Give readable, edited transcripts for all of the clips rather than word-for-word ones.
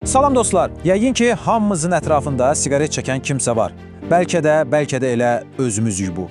Salam dostlar, yəqin ki, hamımızın ətrafında siqaret çəkən kimsə var. Bəlkə də elə özümüzük bu.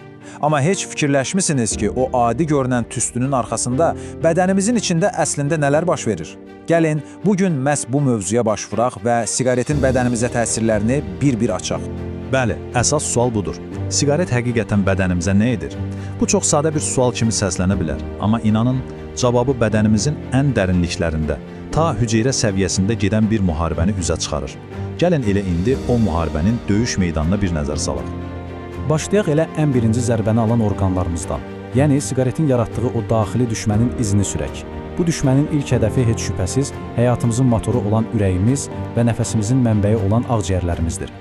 Amma heç fikirləşmisiniz ki, o adi görünən tüstünün arxasında bədənimizin içində əslində nələr baş verir? Gəlin, bugün məhz bu mövzuya baş vuraq və siqaretin bədənimizə təsirlərini bir-bir açaq. Bəli, əsas sual budur. Siqaret həqiqətən bədənimizə nə edir? Bu çox sadə bir sual kimi səslənə bilər. Amma inanın, cavabı bədənimizin ən dərinliklərində, ta hüceyrə səviyyəsində gedən bir müharibəni üzə çıxarır. Gəlin elə indi o müharibənin döyüş meydanına bir nəzər salaq. Başlayaq elə ən birinci zərbəni alan orqanlarımızdan. Yəni, siqaretin yaratdığı o daxili düşmənin izini sürək. Bu düşmənin ilk hədəfi heç şübhəsiz həyatımızın motoru olan ürəyimiz və nəfəsimizin mənbəyi olan ağciyərlərimizdir.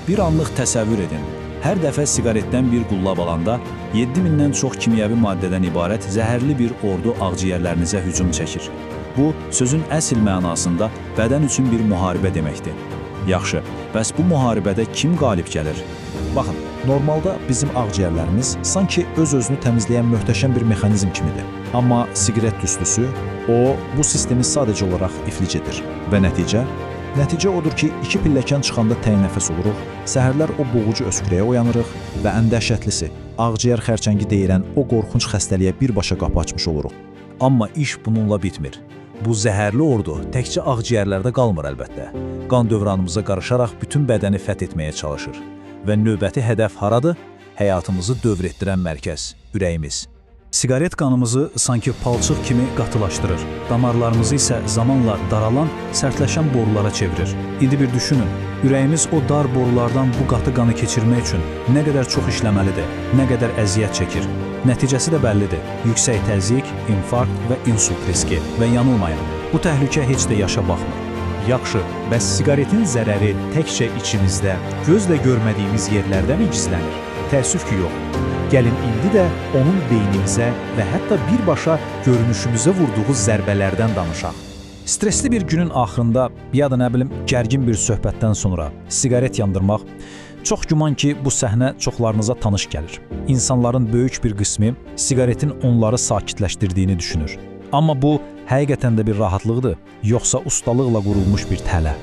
Bir anlıq təsəvvür edin. Hər dəfə siqaretdən bir qullab alanda 7000-dən çox kimyəvi maddədən ibarət zəhərli bir ordu ağciyərlərinizə hücum çəkir. Bu, sözün əsl mənasında bədən üçün bir müharibə deməkdir. Yaxşı, bəs bu müharibədə kim qalib gəlir? Baxın, normalda bizim ağciyərlərimiz sanki öz-özünü təmizləyən möhtəşəm bir mexanizm kimidir. Amma siqaret tüstüsü, bu sistemi sadəcə olaraq iflic edir. Və Nəticə odur ki, iki pilləkən çıxanda təyin nəfəs oluruq, səhərlər o boğucu öskürəyə oyanırıq və ən dəhşətlisi, ağciyər xərçəngi deyilən o qorxunc xəstəliyə birbaşa qapı açmış oluruq. Amma iş bununla bitmir. Bu zəhərli ordu təkcə ağciyərlərdə qalmır əlbəttə. Qan dövranımıza qarışaraq bütün bədəni fəth etməyə çalışır. Və növbəti hədəf haradır? Həyatımızı dövr etdirən mərkəz, ürəyimiz. Siqaret qanımızı sanki palçıq kimi qatılaşdırır. Damarlarımızı isə zamanla daralan, sərtləşən borulara çevirir. İndi bir düşünün, ürəyimiz o dar borulardan bu qatı qanı keçirmək üçün nə qədər çox işləməlidir, nə qədər əziyyət çəkir. Nəticəsi də bəllidir. Yüksək təzyiq, infarkt və insult riski. Və yanılmayın, bu təhlükə heç də yaşa baxmır. Yaxşı, bəs siqaretin zərəri təkcə içimizdə, gözlə görmədiyimiz yerlərdə mi gizlənir? Təəssüf ki, yox. Gəlin indi də onun beynimizə və hətta birbaşa görünüşümüzə vurduğu zərbələrdən danışaq. Stresli bir günün axırında, ya da gərgin bir söhbətdən sonra siqaret yandırmaq, çox güman ki, bu səhnə çoxlarınıza tanış gəlir. İnsanların böyük bir qismi siqaretin onları sakitləşdirdiyini düşünür. Amma bu, həqiqətən də bir rahatlıqdır, yoxsa ustalıqla qurulmuş bir tələ.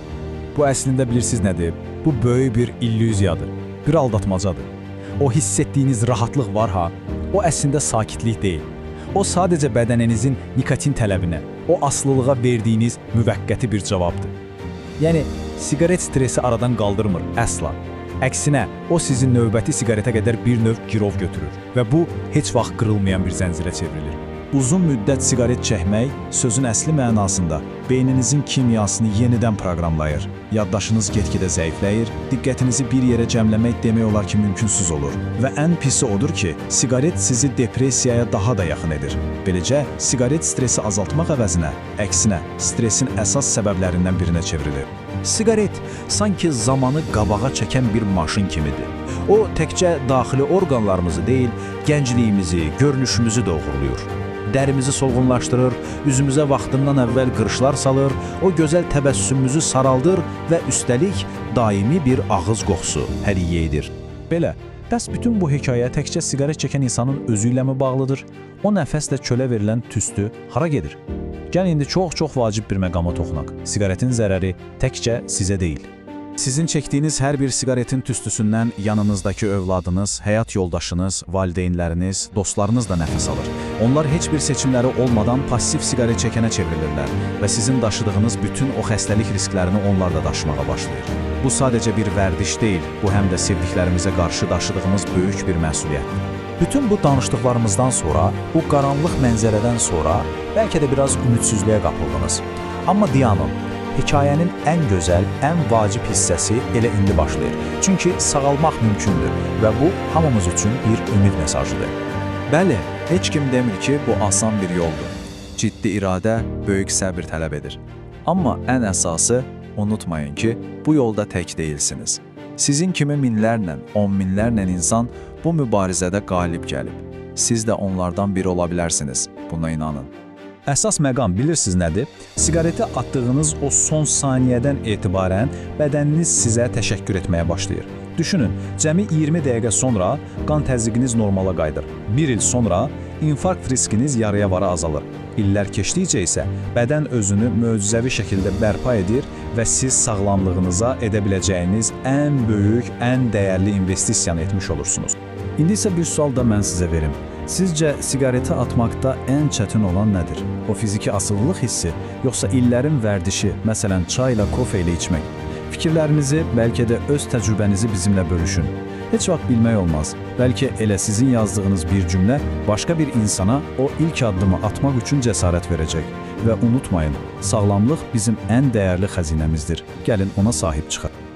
Bu əslində bilirsiniz nədir? Bu böyük bir illüziyadır, bir aldatmacadır. O hiss etdiyiniz rahatlıq var ha, o əslində sakitlik deyil. O sadəcə bədəninizin nikotin tələbinə, o aslılığa verdiyiniz müvəqqəti bir cavabdır. Yəni, siqaret stresi aradan qaldırmır, əsla. Əksinə, o sizin növbəti siqaretə qədər bir növ girov götürür və bu, heç vaxt qırılmayan bir zəncirə çevrilir. Uzun müddət siqaret çəkmək sözün əsli mənasında beyninizin kimyasını yenidən proqramlayır. Yaddaşınız get-gedə zəifləyir, diqqətinizi bir yerə cəmləmək demək olar ki, mümkünsüz olur. Və ən pisi odur ki, siqaret sizi depressiyaya daha da yaxın edir. Beləcə, siqaret stresi azaltmaq əvəzinə, əksinə, stresin əsas səbəblərindən birinə çevrilir. Siqaret sanki zamanı qabağa çəkən bir maşın kimidir. O, təkcə daxili orqanlarımızı deyil, gəncliyimizi, görünüşümüzü də uğurluyur. Dərimizi solğunlaşdırır, üzümüzə vaxtından əvvəl qırışlar salır, o gözəl təbəssümümüzü saraldır və üstəlik daimi bir ağız qoxusu hədiyyə edir. Belə, bəs bütün bu hekayə təkcə siqaret çəkən insanın özü ilə mi bağlıdır? O nəfəslə çölə verilən tüstü hara gedir? Gəlin indi çox vacib bir məqama toxunaq. Siqaretin zərəri təkcə sizə deyil. Sizin çəkdiyiniz hər bir siqaretin tüstüsündən yanınızdakı övladınız, həyat yoldaşınız, valideynləriniz, dostlarınız da nəfəs alır. Onlar heç bir seçimləri olmadan passiv siqaret çəkənə çevrilirlər və sizin daşıdığınız bütün o xəstəlik risklərini onlar da daşımağa başlayır. Bu sadəcə bir vərdiş deyil, bu həm də sevdiklərimizə qarşı daşıdığımız böyük bir məsuliyyətdir. Bütün bu danışdıqlarımızdan sonra, bu qaranlıq mənzərədən sonra bəlkə də biraz ümidsizliyə qapıldınız. Amma dayanın. Hekayənin ən gözəl, ən vacib hissəsi elə indi başlayır. Çünki sağalmaq mümkündür və bu, hamımız üçün bir ümid mesajıdır. Bəli, heç kim demir ki, bu asan bir yoldur. Ciddi iradə, böyük səbir tələb edir. Amma ən əsası, unutmayın ki, bu yolda tək deyilsiniz. Sizin kimi minlərlə, on minlərlə insan bu mübarizədə qalib gəlib. Siz də onlardan biri ola bilərsiniz, buna inanın. Əsas məqam bilirsiniz nədir? Siqareti atdığınız o son saniyədən etibarən bədəniniz sizə təşəkkür etməyə başlayır. Düşünün, cəmi 20 dəqiqə sonra qan təzyiqiniz normala qayıdır. Bir il sonra infarkt riskiniz yarıya vara azalır. İllər keçdikcə isə bədən özünü möcüzəvi şəkildə bərpa edir və siz sağlamlığınıza edə biləcəyiniz ən böyük, ən dəyərli investisiyanı etmiş olursunuz. İndi isə bir sual da mən sizə verim. Sizcə siqareti atmaqda ən çətin olan nədir? O fiziki asılılıq hissi, yoxsa illərin vərdişi, məsələn çay ilə, kofe ilə içmək? Fikirlərinizi, bəlkə də öz təcrübənizi bizimlə bölüşün. Heç vaxt bilmək olmaz. Bəlkə elə sizin yazdığınız bir cümlə başqa bir insana o ilk addımı atmaq üçün cəsarət verəcək. Və unutmayın, sağlamlıq bizim ən dəyərli xəzinəmizdir. Gəlin ona sahib çıxaq.